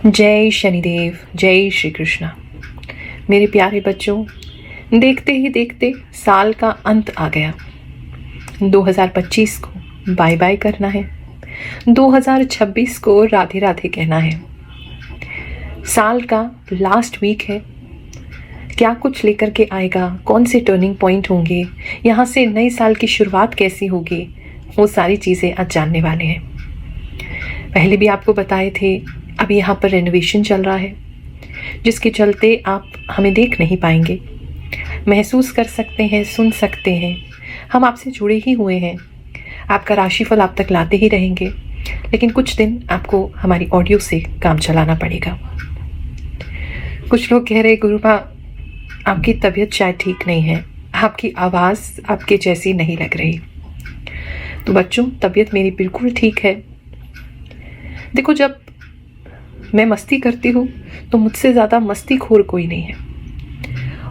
जय शनिदेव, जय श्री कृष्णा। मेरे प्यारे बच्चों, देखते ही देखते साल का अंत आ गया। 2025 को बाय बाय करना है, 2026 को राधे राधे कहना है। साल का लास्ट वीक है। क्या कुछ लेकर के आएगा, कौन से टर्निंग पॉइंट होंगे, यहाँ से नए साल की शुरुआत कैसी होगी, वो सारी चीज़ें आज जानने वाले हैं। पहले भी आपको बताए थे, अब यहाँ पर रेनोवेशन चल रहा है, जिसके चलते आप हमें देख नहीं पाएंगे, महसूस कर सकते हैं, सुन सकते हैं। हम आपसे जुड़े ही हुए हैं, आपका राशिफल आप तक लाते ही रहेंगे, लेकिन कुछ दिन आपको हमारी ऑडियो से काम चलाना पड़ेगा। कुछ लोग कह रहे, गुरुमा आपकी तबीयत शायद ठीक नहीं है, आपकी आवाज़ आपके जैसी नहीं लग रही। तो बच्चों, तबीयत मेरी बिल्कुल ठीक है। देखो, जब मैं मस्ती करती हूँ तो मुझसे ज़्यादा मस्तीखोर कोई नहीं है,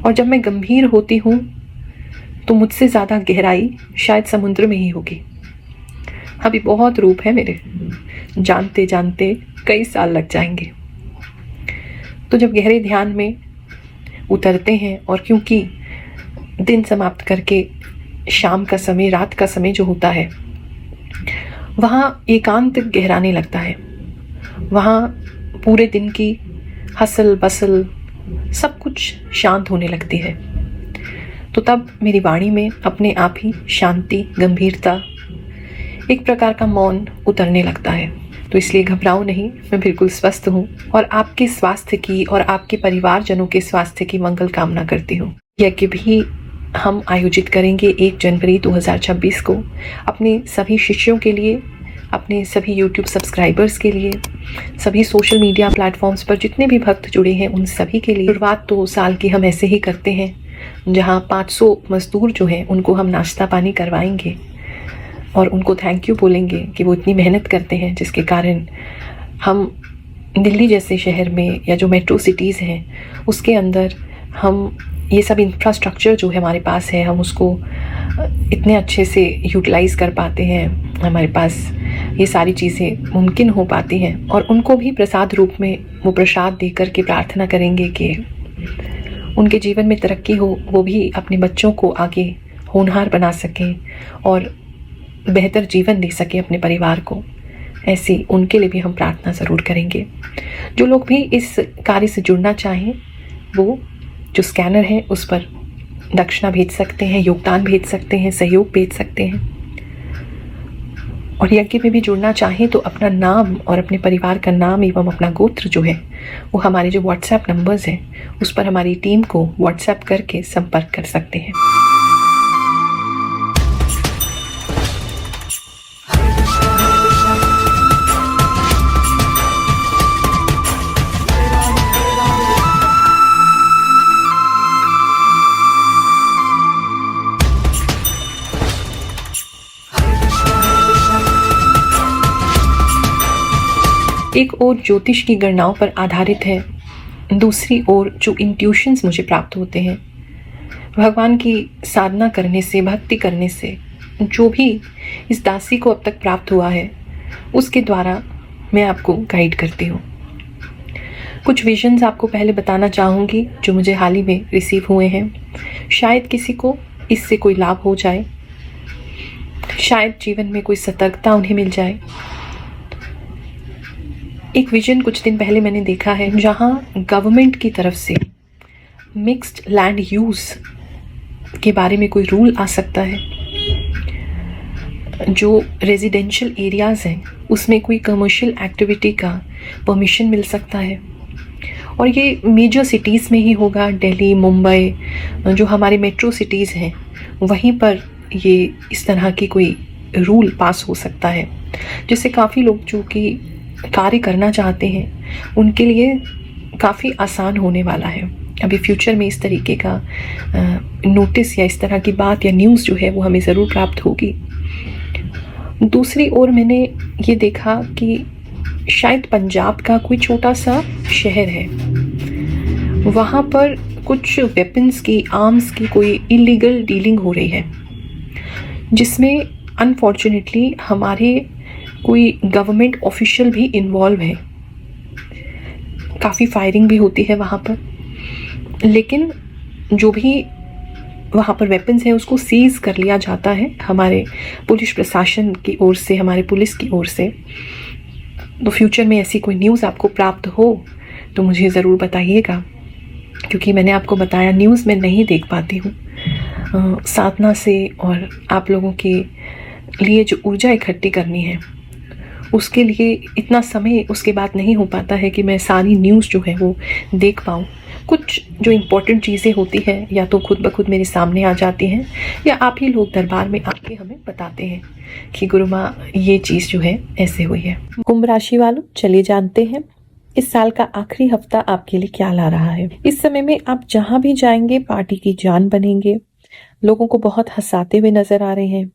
और जब मैं गंभीर होती हूँ तो मुझसे ज़्यादा गहराई शायद समुद्र में ही होगी। अभी बहुत रूप है मेरे, जानते जानते कई साल लग जाएंगे। तो जब गहरे ध्यान में उतरते हैं, और क्योंकि दिन समाप्त करके शाम का समय, रात का समय जो होता है, वहाँ एकांत गहराने लगता है। वहाँ पूरे दिन की हसल बसल सब कुछ शांत होने लगती है। तो तब मेरी वाणी में अपने आप ही शांति, गंभीरता, एक प्रकार का मौन उतरने लगता है। तो इसलिए घबराओ नहीं, मैं बिल्कुल स्वस्थ हूँ और आपके स्वास्थ्य की और आपके परिवारजनों के स्वास्थ्य की मंगल कामना करती हूँ। यज्ञ भी हम आयोजित करेंगे 1 जनवरी 2026 को अपने सभी शिष्यों के लिए, अपने सभी YouTube सब्सक्राइबर्स के लिए, सभी सोशल मीडिया प्लेटफॉर्म्स पर जितने भी भक्त जुड़े हैं उन सभी के लिए। शुरुआत तो साल की हम ऐसे ही करते हैं, जहां 500 मजदूर जो हैं उनको हम नाश्ता पानी करवाएंगे और उनको थैंक यू बोलेंगे कि वो इतनी मेहनत करते हैं, जिसके कारण हम दिल्ली जैसे शहर में या जो मेट्रो सिटीज़ हैं उसके अंदर हम ये सब इंफ्रास्ट्रक्चर जो है हमारे पास है, हम उसको इतने अच्छे से यूटिलाइज़ कर पाते हैं। हमारे पास ये सारी चीज़ें मुमकिन हो पाती हैं, और उनको भी प्रसाद रूप में वो प्रसाद दे कर के प्रार्थना करेंगे कि उनके जीवन में तरक्की हो, वो भी अपने बच्चों को आगे होनहार बना सकें और बेहतर जीवन दे सकें अपने परिवार को। ऐसी उनके लिए भी हम प्रार्थना ज़रूर करेंगे। जो लोग भी इस कार्य से जुड़ना चाहें, वो जो स्कैनर है उस पर दक्षिणा भेज सकते हैं, योगदान भेज सकते हैं, सहयोग भेज सकते हैं। और यज्ञ में भी जुड़ना चाहें तो अपना नाम और अपने परिवार का नाम एवं अपना गोत्र जो है वो हमारे जो व्हाट्सएप नंबर्स हैं उस पर हमारी टीम को व्हाट्सएप करके संपर्क कर सकते हैं। एक ओर ज्योतिष की गणनाओं पर आधारित है, दूसरी ओर जो इंट्यूशंस मुझे प्राप्त होते हैं भगवान की साधना करने से, भक्ति करने से, जो भी इस दासी को अब तक प्राप्त हुआ है उसके द्वारा मैं आपको गाइड करती हूँ। कुछ विजन्स आपको पहले बताना चाहूँगी जो मुझे हाल ही में रिसीव हुए हैं। शायद किसी को इससे कोई लाभ हो जाए, शायद जीवन में कोई सतर्कता उन्हें मिल जाए। एक विजन कुछ दिन पहले मैंने देखा है, जहां गवर्नमेंट की तरफ से मिक्स्ड लैंड यूज़ के बारे में कोई रूल आ सकता है। जो रेजिडेंशियल एरियाज़ हैं उसमें कोई कमर्शियल एक्टिविटी का परमिशन मिल सकता है, और ये मेजर सिटीज़ में ही होगा। दिल्ली, मुंबई, जो हमारे मेट्रो सिटीज़ हैं वहीं पर ये इस तरह की कोई रूल पास हो सकता है, जिससे काफ़ी लोग जो कि कार्य करना चाहते हैं उनके लिए काफ़ी आसान होने वाला है। अभी फ्यूचर में इस तरीके का नोटिस या इस तरह की बात या न्यूज़ जो है वो हमें ज़रूर प्राप्त होगी। दूसरी ओर मैंने ये देखा कि शायद पंजाब का कोई छोटा सा शहर है, वहाँ पर कुछ वेपन्स की, आर्म्स की कोई इलीगल डीलिंग हो रही है, जिसमें अनफॉर्चुनेटली हमारे कोई गवर्नमेंट ऑफिशियल भी इन्वॉल्व है। काफ़ी फायरिंग भी होती है वहाँ पर, लेकिन जो भी वहाँ पर वेपन्स हैं उसको सीज़ कर लिया जाता है हमारे पुलिस प्रशासन की ओर से, हमारे पुलिस की ओर से। तो फ्यूचर में ऐसी कोई न्यूज़ आपको प्राप्त हो तो मुझे ज़रूर बताइएगा, क्योंकि मैंने आपको बताया न्यूज़ मैं नहीं देख पाती हूँ। साधना से और आप लोगों के लिए जो ऊर्जा इकट्ठी करनी है उसके लिए इतना समय उसके बाद नहीं हो पाता है कि मैं सारी न्यूज़ जो है वो देख पाऊँ। कुछ जो इम्पोर्टेंट चीज़ें होती हैं या तो खुद ब खुद मेरे सामने आ जाती हैं या आप ही लोग दरबार में आके हमें बताते हैं कि गुरु माँ ये चीज़ जो है ऐसे हुई है। कुंभ राशि वालों, चलिए जानते हैं इस साल का आखिरी हफ्ता आपके लिए क्या ला रहा है। इस समय में आप जहाँ भी जाएंगे पार्टी की जान बनेंगे, लोगों को बहुत हंसाते हुए नजर आ रहे हैं,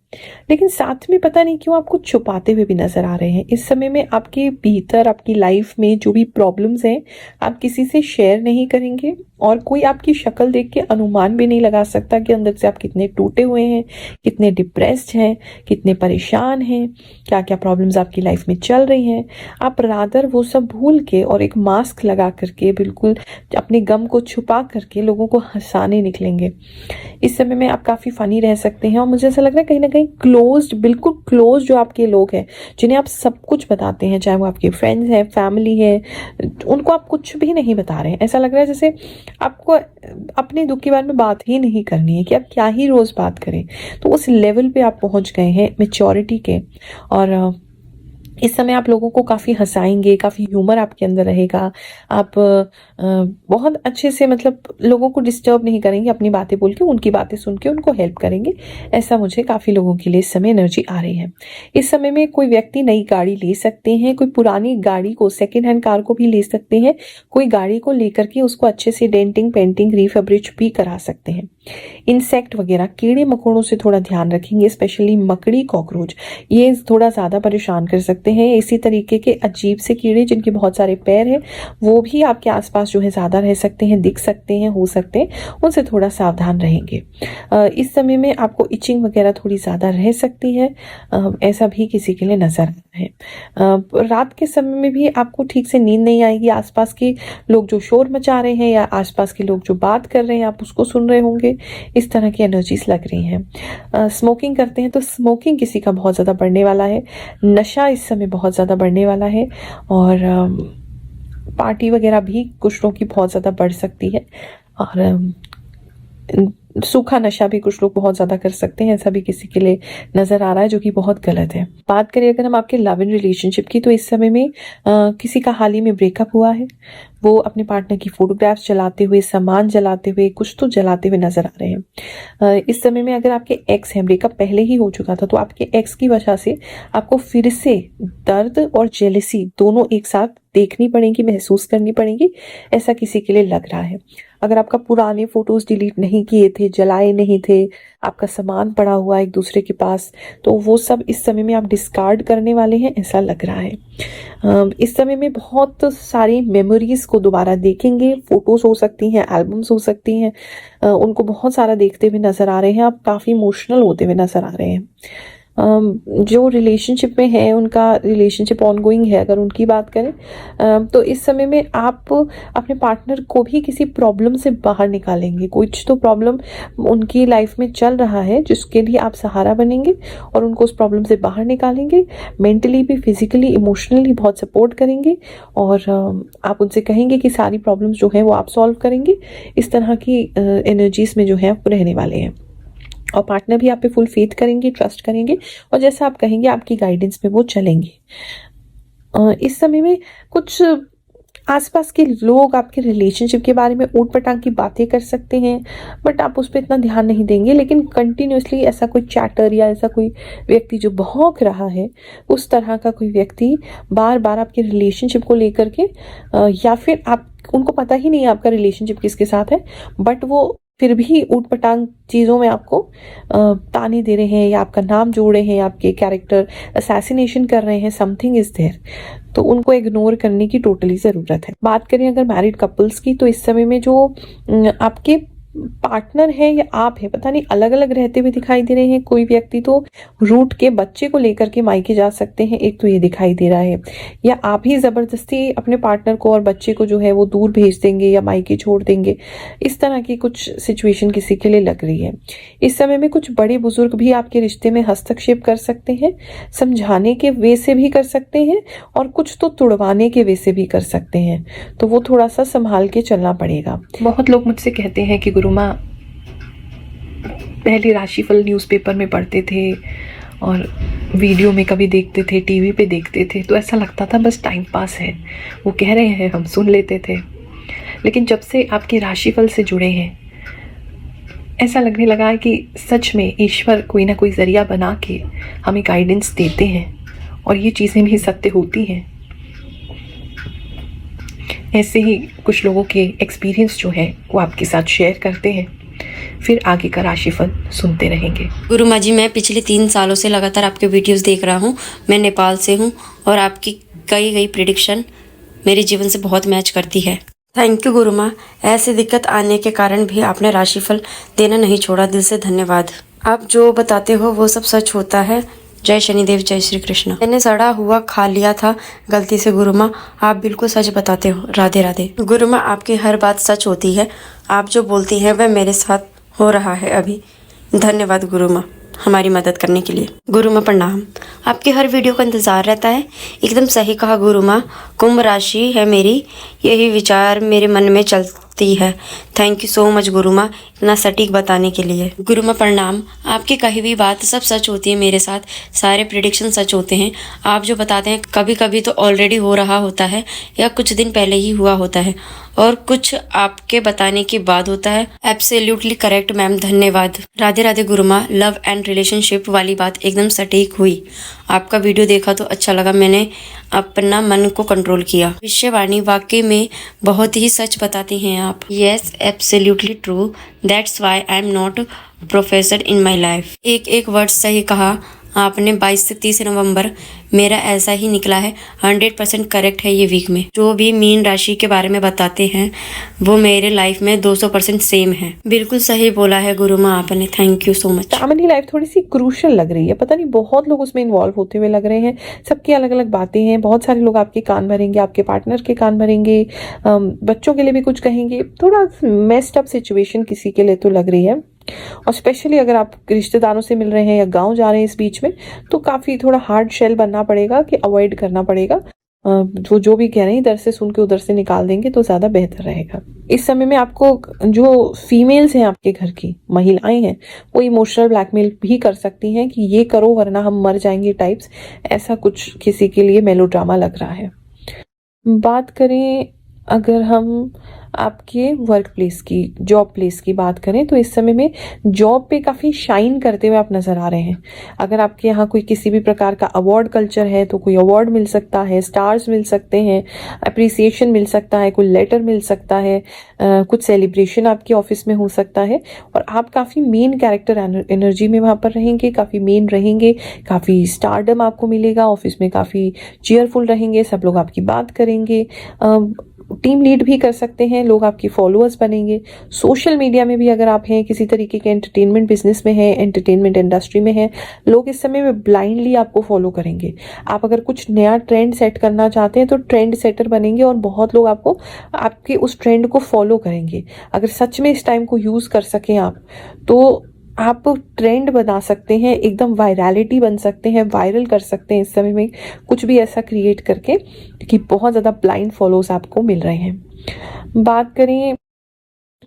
लेकिन साथ में पता नहीं क्यों आपको छुपाते हुए भी नजर आ रहे हैं। इस समय में आपके भीतर, आपकी लाइफ में जो भी प्रॉब्लम्स हैं आप किसी से शेयर नहीं करेंगे और कोई आपकी शक्ल देख के अनुमान भी नहीं लगा सकता कि अंदर से आप कितने टूटे हुए हैं, कितने डिप्रेस्ड हैं, कितने परेशान हैं, क्या क्या प्रॉब्लम्स आपकी लाइफ में चल रही हैं। आप रादर वो सब भूल के और एक मास्क लगा करके, बिल्कुल अपने गम को छुपा करके लोगों को हंसाने निकलेंगे। इस समय में आप काफ़ी फ़नी रह सकते हैं और मुझे ऐसा लग रहा है कहीं ना कहीं क्लोज्ड, बिल्कुल क्लोज जो आपके लोग हैं जिन्हें आप सब कुछ बताते हैं, चाहे वो आपके फ्रेंड्स हैं, फैमिली है, उनको आप कुछ भी नहीं बता रहे हैं। ऐसा लग रहा है जैसे आपको अपने दुख के बारे में बात ही नहीं करनी है कि आप क्या ही रोज़ बात करें। तो उस लेवल पे आप पहुंच गए हैं मैच्योरिटी के, और इस समय आप लोगों को काफ़ी हंसाएंगे, काफ़ी ह्यूमर आपके अंदर रहेगा। आप बहुत अच्छे से मतलब लोगों को डिस्टर्ब नहीं करेंगे, अपनी बातें बोल के, उनकी बातें सुन के उनको हेल्प करेंगे। ऐसा मुझे काफ़ी लोगों के लिए इस समय एनर्जी आ रही है। इस समय में कोई व्यक्ति नई गाड़ी ले सकते हैं, कोई पुरानी गाड़ी को, सेकेंड हैंड कार को भी ले सकते हैं, कोई गाड़ी को लेकर के उसको अच्छे से डेंटिंग, पेंटिंग, रिफैब्रिज भी करा सकते हैं। इंसेक्ट वगैरह, कीड़े मकोड़ों से थोड़ा ध्यान रखेंगे, स्पेशली मकड़ी, कॉकरोच, ये थोड़ा ज़्यादा परेशान कर सकते हैं। इसी तरीके के अजीब से कीड़े जिनके बहुत सारे पैर हैं वो भी आपके आसपास जो है ज़्यादा रह सकते हैं, दिख सकते हैं, हो सकते हैं, उनसे थोड़ा सावधान रहेंगे। इस समय में आपको इचिंग वगैरह थोड़ी ज़्यादा रह सकती है, ऐसा भी किसी के लिए नजर आ रहा है। रात के समय में भी आपको ठीक से नींद नहीं आएगी, आसपास के लोग जो शोर मचा रहे हैं या आसपास के लोग जो बात कर रहे हैं आप उसको सुन रहे होंगे, इस तरह की एनर्जीज लग रही हैं। स्मोकिंग करते हैं तो स्मोकिंग किसी का बहुत ज़्यादा बढ़ने वाला है, नशा इस समय बहुत ज़्यादा बढ़ने वाला है, और पार्टी वगैरह भी कुछ लोगों की बहुत ज़्यादा बढ़ सकती है, और सूखा नशा भी कुछ लोग बहुत ज़्यादा कर सकते हैं, ऐसा भी किसी के लिए नज़र आ रहा है, जो कि बहुत गलत है। बात करें अगर हम आपके लव इन रिलेशनशिप की, तो इस समय में किसी का हाल ही में ब्रेकअप हुआ है, वो अपने पार्टनर की फोटोग्राफ्स जलाते हुए, सामान जलाते हुए, कुछ तो जलाते हुए नजर आ रहे हैं। इस समय में अगर आपके एक्स हैं, ब्रेकअप पहले ही हो चुका था, तो आपके एक्स की वजह से आपको फिर से दर्द और जेलसी दोनों एक साथ देखनी पड़ेगी, महसूस करनी पड़ेगी, ऐसा किसी के लिए लग रहा है। अगर आपका पुराने फोटोज डिलीट नहीं किए थे, जलाए नहीं थे, आपका सामान पड़ा हुआ एक दूसरे के पास, तो वो सब इस समय में आप डिस्कार्ड करने वाले हैं, ऐसा लग रहा है। इस समय में बहुत सारी मेमोरीज को दोबारा देखेंगे, फोटोज हो सकती हैं, एल्बम्स हो सकती हैं, उनको बहुत सारा देखते हुए नजर आ रहे हैं, आप काफ़ी इमोशनल होते हुए नजर आ रहे हैं। जो रिलेशनशिप में है, उनका रिलेशनशिप ऑनगोइंग है, अगर उनकी बात करें तो इस समय में आप अपने पार्टनर को भी किसी प्रॉब्लम से बाहर निकालेंगे। कुछ तो प्रॉब्लम उनकी लाइफ में चल रहा है जिसके लिए आप सहारा बनेंगे और उनको उस प्रॉब्लम से बाहर निकालेंगे, मेंटली भी, फिजिकली, इमोशनली बहुत सपोर्ट करेंगे, और आप उनसे कहेंगे कि सारी प्रॉब्लम्स जो है वो आप सॉल्व करेंगे। इस तरह की एनर्जीज में जो है आप रहने वाले हैं, और पार्टनर भी आप पे फुल फेथ करेंगे, ट्रस्ट करेंगे, और जैसा आप कहेंगे आपकी गाइडेंस में वो चलेंगे। इस समय में कुछ आसपास के लोग आपके रिलेशनशिप के बारे में ऊट पटांग की बातें कर सकते हैं, बट आप उस पर इतना ध्यान नहीं देंगे, लेकिन कंटिन्यूसली ऐसा कोई चैटर या ऐसा कोई व्यक्ति जो भौंक रहा है, उस तरह का कोई व्यक्ति बार बार आपके रिलेशनशिप को लेकर के, या फिर आप उनको पता ही नहीं है आपका रिलेशनशिप किसके साथ है, बट वो फिर भी ऊट पटांग चीज़ों में आपको ताने दे रहे हैं या आपका नाम जोड़ रहे हैं, आपके कैरेक्टर असैसिनेशन कर रहे हैं, समथिंग इज देयर, तो उनको इग्नोर करने की टोटली ज़रूरत है। बात करें अगर मैरिड कपल्स की, तो इस समय में जो आपके पार्टनर है या आप है, पता नहीं, अलग अलग रहते हुए दिखाई दे रहे हैं। कोई व्यक्ति तो रूठ के बच्चे को लेकर के मायके जा सकते हैं, एक तो ये दिखाई दे रहा है, या आप ही जबरदस्ती अपने पार्टनर को और बच्चे को जो है वो दूर भेज देंगे या मायके छोड़ देंगे। इस तरह की कुछ सिचुएशन किसी के लिए लग रही है। इस समय में कुछ बड़े बुजुर्ग भी आपके रिश्ते में हस्तक्षेप कर सकते हैं, समझाने के वे से भी कर सकते हैं और कुछ तो तुड़वाने के वे से भी कर सकते हैं, तो वो थोड़ा सा संभाल के चलना पड़ेगा। बहुत लोग मुझसे कहते हैं कि गुरु माँ, पहले राशिफल न्यूज़पेपर में पढ़ते थे और वीडियो में कभी देखते थे, टीवी पे देखते थे, तो ऐसा लगता था बस टाइम पास है, वो कह रहे हैं हम सुन लेते थे। लेकिन जब से आपके राशिफल से जुड़े हैं, ऐसा लगने लगा है कि सच में ईश्वर कोई ना कोई ज़रिया बना के हमें गाइडेंस देते हैं और ये चीज़ें भी सत्य होती हैं। ऐसे ही कुछ लोगों के एक्सपीरियंस जो है वो आपके साथ शेयर करते हैं, फिर आगे का राशिफल सुनते रहेंगे। गुरु माँ जी, मैं पिछले 3 सालों से लगातार आपके वीडियोस देख रहा हूँ। मैं नेपाल से हूँ और आपकी कई प्रेडिक्शन मेरे जीवन से बहुत मैच करती है। थैंक यू गुरु माँ, ऐसी दिक्कत आने के कारण भी आपने राशिफल देना नहीं छोड़ा, दिल से धन्यवाद। आप जो बताते हो वो सब सच होता है। जय शनिदेव, जय श्री कृष्ण। मैंने सड़ा हुआ खा लिया था गलती से गुरु माँ, आप बिल्कुल सच बताते हो। राधे राधे। गुरु माँ, आपकी हर बात सच होती है, आप जो बोलती हैं वह मेरे साथ हो रहा है अभी। धन्यवाद गुरु माँ हमारी मदद करने के लिए। गुरु माँ प्रणाम, आपके हर वीडियो का इंतज़ार रहता है। एकदम सही कहा गुरु माँ, कुंभ राशि है मेरी, यही विचार मेरे मन में चलती है। थैंक यू सो मच गुरु माँ इतना सटीक बताने के लिए। गुरु माँ प्रणाम, आपकी कही हुई बात सब सच होती है मेरे साथ, सारे प्रेडिक्शन सच होते हैं। आप जो बताते हैं कभी कभी तो ऑलरेडी हो रहा होता है या कुछ दिन पहले ही हुआ होता है और कुछ आपके बताने के बाद होता है। एब्सोल्युटली करेक्ट मैम, धन्यवाद। राधे राधे गुरु माँ, लव एंड रिलेशनशिप वाली बात एकदम सटीक हुई। आपका वीडियो देखा तो अच्छा लगा, मैंने अपना मन को कंट्रोल किया। भविष्यवाणी वाकई में बहुत ही सच बताती हैं आप। Yes absolutely true, that's why I am not professor in my life. एक वर्ड सही कहा आपने। 22 से 30 नवंबर मेरा ऐसा ही निकला है। 100% करेक्ट है ये वीक में। जो भी मीन राशि के बारे में बताते हैं वो मेरे लाइफ में 200% सेम है। बिल्कुल सही बोला है गुरु माँ आपने, thank you so much. Family life थोड़ी सी क्रूशल लग रही है, पता नहीं बहुत लोग उसमें इन्वॉल्व होते हुए लग रहे हैं। सबकी अलग अलग बातें हैं, बहुत सारे लोग आपके कान भरेंगे, आपके पार्टनर के कान भरेंगे, बच्चों के लिए भी कुछ कहेंगे। थोड़ा मेस्ड अप सिचुएशन किसी के लिए तो लग रही है, और स्पेशली अगर आप रिश्तेदारों से मिल रहे हैं या गांव जा रहे हैं इस बीच में, तो काफ़ी थोड़ा हार्ड शेल बनना पड़ेगा कि अवॉइड करना पड़ेगा। वो जो भी कह रहे हैं इधर से सुन के उधर से निकाल देंगे तो ज़्यादा बेहतर रहेगा। इस समय में आपको जो फीमेल्स हैं, आपके घर की महिलाएं हैं, वो इमोशनल ब्लैकमेल भी कर सकती हैं कि ये करो वरना हम मर जाएंगे टाइप्स, ऐसा कुछ किसी के लिए मेलोड्रामा लग रहा है। बात करें अगर हम आपके वर्क प्लेस की, जॉब प्लेस की बात करें, तो इस समय में जॉब पे काफ़ी शाइन करते हुए आप नज़र आ रहे हैं। अगर आपके यहाँ कोई किसी भी प्रकार का अवार्ड कल्चर है तो कोई अवार्ड मिल सकता है, स्टार्स मिल सकते हैं, अप्रिसिएशन मिल सकता है, कोई लेटर मिल सकता है, कुछ सेलिब्रेशन आपके ऑफिस में हो सकता है, और आप काफ़ी मेन कैरेक्टर एनर्जी में वहाँ पर रहेंगे, काफ़ी मेन रहेंगे, काफ़ी स्टारडम आपको मिलेगा, ऑफिस में काफ़ी चीयरफुल रहेंगे, सब लोग आपकी बात करेंगे, टीम लीड भी कर सकते हैं, लोग आपके फॉलोअर्स बनेंगे। सोशल मीडिया में भी अगर आप हैं, किसी तरीके के एंटरटेनमेंट बिजनेस में हैं, एंटरटेनमेंट इंडस्ट्री में हैं, लोग इस समय में ब्लाइंडली आपको फॉलो करेंगे। आप अगर कुछ नया ट्रेंड सेट करना चाहते हैं तो ट्रेंड सेटर बनेंगे और बहुत लोग आपको, आपके उस ट्रेंड को फॉलो करेंगे। अगर सच में इस टाइम को यूज़ कर सकें आप, तो आप ट्रेंड बना सकते हैं, एकदम वायरलिटी बन सकते हैं, वायरल कर सकते हैं इस समय में कुछ भी ऐसा क्रिएट करके कि बहुत ज़्यादा ब्लाइंड फॉलोअर्स आपको मिल रहे हैं। बात करें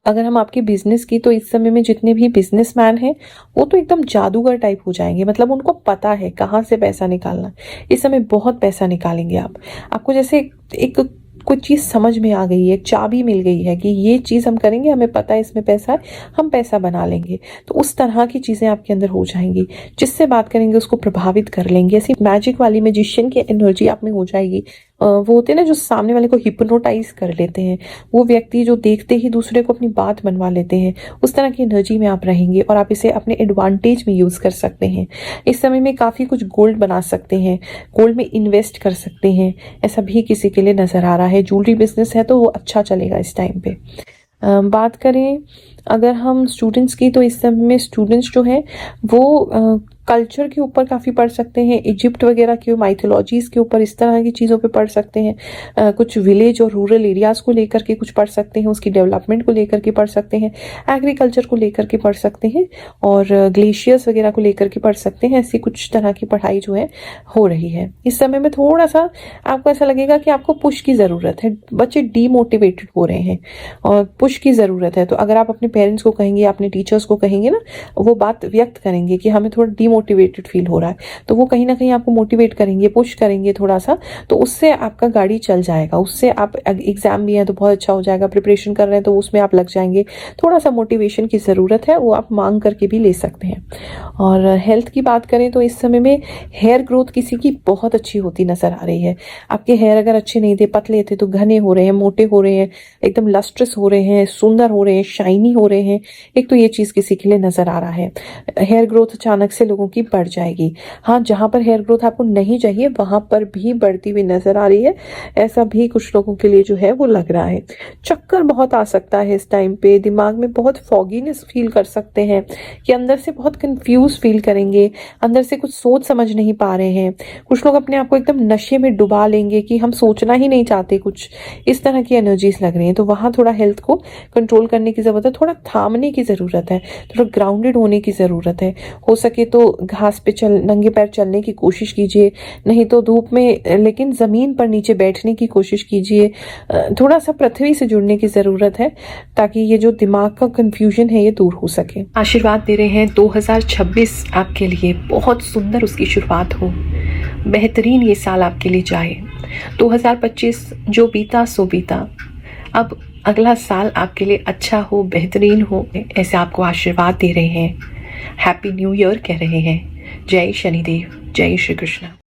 अगर हम आपके बिजनेस की, तो इस समय में जितने भी बिजनेसमैन हैं वो तो एकदम जादूगर टाइप हो जाएंगे। मतलब उनको पता है कहाँ से पैसा निकालना। इस समय बहुत पैसा निकालेंगे आप। आपको जैसे एक कोई चीज़ समझ में आ गई है, एक चाबी मिल गई है कि ये चीज़ हम करेंगे, हमें पता है इसमें पैसा है, हम पैसा बना लेंगे। तो उस तरह की चीज़ें आपके अंदर हो जाएंगी, जिससे बात करेंगे उसको प्रभावित कर लेंगे। ऐसी मैजिक वाली मैजिशियन की एनर्जी आप में हो जाएगी। वो होते हैं ना जो सामने वाले को हिप्नोटाइज कर लेते हैं, वो व्यक्ति जो देखते ही दूसरे को अपनी बात बनवा लेते हैं, उस तरह की एनर्जी में आप रहेंगे और आप इसे अपने एडवांटेज में यूज़ कर सकते हैं। इस समय में काफ़ी कुछ गोल्ड बना सकते हैं, गोल्ड में इन्वेस्ट कर सकते हैं, ऐसा भी किसी के लिए नज़र आ रहा है। ज्वेलरी बिजनेस है तो वो अच्छा चलेगा इस टाइम पे। बात करें अगर हम स्टूडेंट्स की, तो इस समय में स्टूडेंट्स जो हैं वो कल्चर के ऊपर काफ़ी पढ़ सकते हैं, इजिप्ट वगैरह के माइथोलॉजीज़ के ऊपर, इस तरह की चीज़ों पे पढ़ सकते हैं। कुछ विलेज और रूरल एरियाज़ को लेकर के कुछ पढ़ सकते हैं, उसकी डेवलपमेंट को लेकर के पढ़ सकते हैं, एग्रीकल्चर को लेकर के पढ़ सकते हैं, और ग्लेशियर्स वगैरह को लेकर के पढ़ सकते हैं। ऐसी कुछ तरह की पढ़ाई जो है हो रही है। इस समय में थोड़ा सा आपको ऐसा लगेगा कि आपको पुश की ज़रूरत है, बच्चे डीमोटिवेटेड हो रहे हैं और पुश की ज़रूरत है। तो अगर आप अपने पेरेंट्स को कहेंगे, अपने टीचर्स को कहेंगे ना, वो बात व्यक्त करेंगे कि हमें थोड़ा डीमोटिवेटेड फील हो रहा है, तो वो कहीं ना कहीं आपको मोटिवेट करेंगे, पुश करेंगे थोड़ा सा, तो उससे आपका गाड़ी चल जाएगा। उससे आप, एग्जाम भी है तो बहुत अच्छा हो जाएगा, प्रिपरेशन कर रहे हैं तो उसमें आप लग जाएंगे। थोड़ा सा मोटिवेशन की ज़रूरत है, वो आप मांग करके भी ले सकते हैं। और हेल्थ की बात करें तो इस समय में हेयर ग्रोथ किसी की बहुत अच्छी होती नजर आ रही है। आपके हेयर अगर अच्छे नहीं थे, पतले थे, तो घने हो रहे हैं, मोटे हो रहे हैं, एकदम लस्ट्रस हो रहे हैं, सुंदर हो रहे हैं, शाइनी हो रहे हैं। एक तो ये चीज़ किसी के लिए नजर आ रहा है। हेयर ग्रोथ अचानक से लोगों की बढ़ जाएगी। हाँ, जहाँ पर हेयर ग्रोथ आपको नहीं चाहिए वहां पर भी बढ़ती हुई नजर आ रही है। ऐसा भी कुछ लोगों के लिए जो है वो लग रहा है। चक्कर बहुत आ सकता है इस टाइम पे, दिमाग में बहुत फॉगीनेस फील कर सकते हैं, कि अंदर से बहुत कंफ्यूज फील करेंगे, अंदर से कुछ सोच समझ नहीं पा रहे हैं। कुछ लोग अपने आप को एकदम नशे में डुबा लेंगे कि हम सोचना ही नहीं चाहते कुछ, इस तरह की एनर्जीज लग रही हैं। तो वहाँ थोड़ा हेल्थ को कंट्रोल करने की ज़रूरत है, थोड़ा थामने की ज़रूरत है, थोड़ा ग्राउंडेड होने की ज़रूरत है। हो सके तो घास पे नंगे पैर चलने की कोशिश कीजिए, नहीं तो धूप में, लेकिन ज़मीन पर नीचे बैठने की कोशिश कीजिए। थोड़ा सा पृथ्वी से जुड़ने की ज़रूरत है, ताकि ये जो दिमाग का कंफ्यूजन है ये दूर हो सके। आशीर्वाद दे रहे हैं 2026 आपके लिए बहुत सुंदर उसकी शुरुआत हो, बेहतरीन ये साल आपके लिए जाए। 2025 जो बीता सो बीता, अब अगला साल आपके लिए अच्छा हो, बेहतरीन हो, ऐसे आपको आशीर्वाद दे रहे हैं। हैप्पी न्यू ईयर कह रहे हैं। जय शनिदेव, जय श्री कृष्ण।